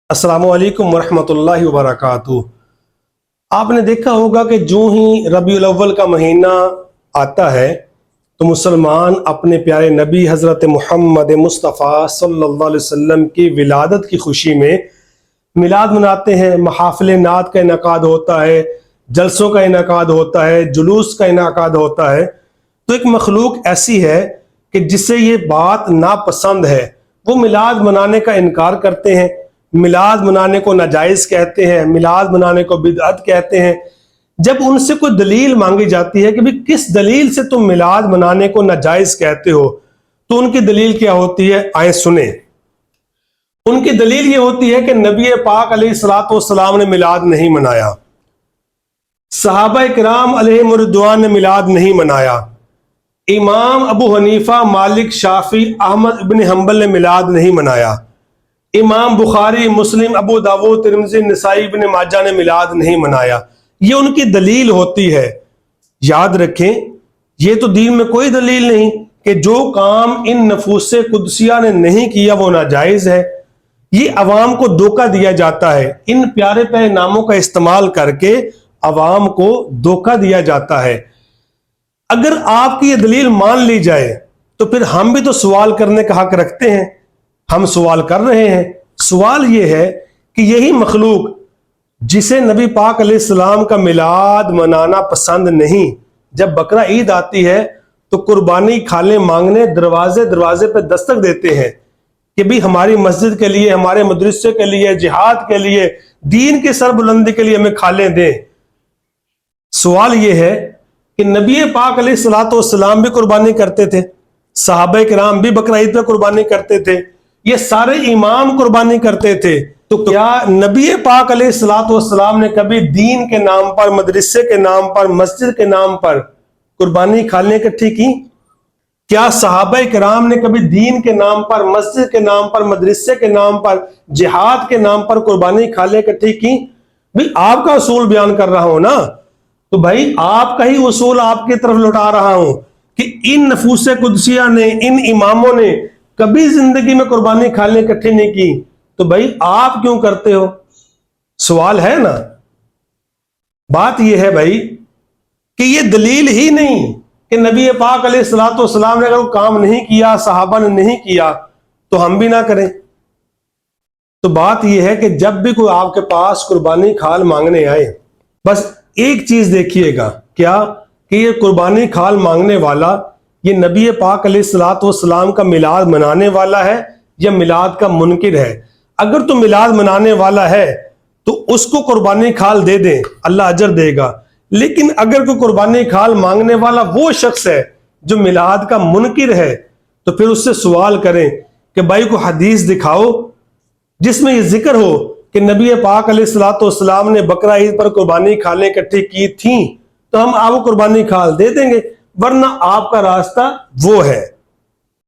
अस्सलामु अलैकुम वरहमतुल्लाहि वबरकातुहू। आपने देखा होगा कि जो ही रबीउल अव्वल का महीना आता है तो मुसलमान अपने प्यारे नबी हज़रत मुहम्मद मुस्तफ़ा सल्लल्लाहु अलैहि वसल्लम की विलादत की खुशी में मिलाद मनाते हैं। महाफ़िल नात का इनकाद होता है, जलसों का इनकाद होता है, जुलूस का इनकाद होता है। तो एक मखलूक ऐसी है कि जिसे ये बात नापसंद है, वो मिलाद मनाने का इनकार करते हैं, मिलाद मनाने को नाजायज़ कहते हैं, मिलाद मनाने को बिदअत कहते हैं। जब उनसे कोई दलील मांगी जाती है कि भाई किस दलील से तुम मिलाद मनाने को नाजायज़ कहते हो, तो उनकी दलील क्या होती है, आए सुने। उनकी दलील ये होती है कि नबी पाक अलैहिस्सलातु वस्सलाम ने मिलाद नहीं मनाया, सहाबा किराम अलैहिम रिदवान ने मिलाद नहीं मनाया, इमाम अबू हनीफा, मालिक, शाफी, अहमद इब्न हंबल ने मिलाद नहीं मनाया, इमाम बुखारी, मुस्लिम, अबू दाऊद, तिरमिज़ी, नसाई, इब्न माजा ने मिलाद नहीं मनाया। ये उनकी दलील होती है। याद रखें, ये तो दीन में कोई दलील नहीं कि जो काम इन नफूसे कुदसिया ने नहीं किया वो नाजायज़ है। ये अवाम को धोखा दिया जाता है, इन प्यारे प्यारे नामों का इस्तेमाल करके अवाम को धोखा दिया जाता है। अगर आपकी ये दलील मान ली जाए तो फिर हम भी तो सवाल करने का हक रखते हैं। हम सवाल कर रहे हैं। सवाल ये है कि यही मखलूक जिसे नबी पाक अलैहिस्सलाम का मिलाद मनाना पसंद नहीं, जब बकरा ईद आती है तो कुर्बानी खाने मांगने दरवाजे दरवाजे पे दस्तक देते हैं कि भी हमारी मस्जिद के लिए, हमारे मदरसे के लिए, जिहाद के लिए, दीन की सरबुलंदी के लिए हमें खाले दें। सवाल ये है कि नबी पाक अलैहिस्सलातु वस्सलाम भी कुर्बानी करते थे, सहाबा किराम भी बकरा ईद पे कुर्बानी करते थे, ये सारे इमाम कुर्बानी करते थे। तो क्या नबी पाक अलैहिस्सलातु वस्सलाम ने कभी दीन के नाम पर, मदरसे के नाम पर, मस्जिद के नाम पर कुर्बानी खाने इकट्ठी की? क्या सहाबा किराम ने कभी दीन के नाम पर, मस्जिद के नाम पर, मदरसे के नाम पर, जिहाद के नाम पर कुर्बानी खाने इकट्ठी की? भाई आपका उसूल बयान कर रहा हूं ना, तो भाई आपका ही उसूल आपकी तरफ लौटा रहा हूं कि इन नफूसे कुदसिया ने, इन इमामों ने कभी जिंदगी में कुर्बानी खाने इकट्ठी नहीं की, तो भाई आप क्यों करते हो? सवाल है ना। बात यह है भाई कि ये दलील ही नहीं कि नबी पाक अलैहिस्सलातु वस्सलाम ने अगर वो काम नहीं किया, सहाबा ने नहीं किया, तो हम भी ना करें। तो बात यह है कि जब भी कोई आपके पास कुर्बानी खाल मांगने आए, बस एक चीज देखिएगा, क्या कि ये कुर्बानी खाल मांगने वाला ये नबी पाक अलैहिस्सलातु वस्सलाम का मिलाद मनाने वाला है या मिलाद का मुनकिर है। अगर तो मिलाद मनाने वाला है तो उसको कुर्बानी खाल दे दें, अल्लाह अजर देगा। लेकिन अगर कोई कुर्बानी खाल मांगने वाला वो शख्स है जो मिलाद का मुनकिर है, तो फिर उससे सवाल करें कि भाई को हदीस दिखाओ जिसमें ये जिक्र हो कि नबी पाक अलैहिस्सलातु वस्सलाम ने बकरा ईद पर कुर्बानी खालें इकट्ठी की थी, तो हम आपको कुर्बानी खाल दे देंगे, वरना आपका रास्ता वो है।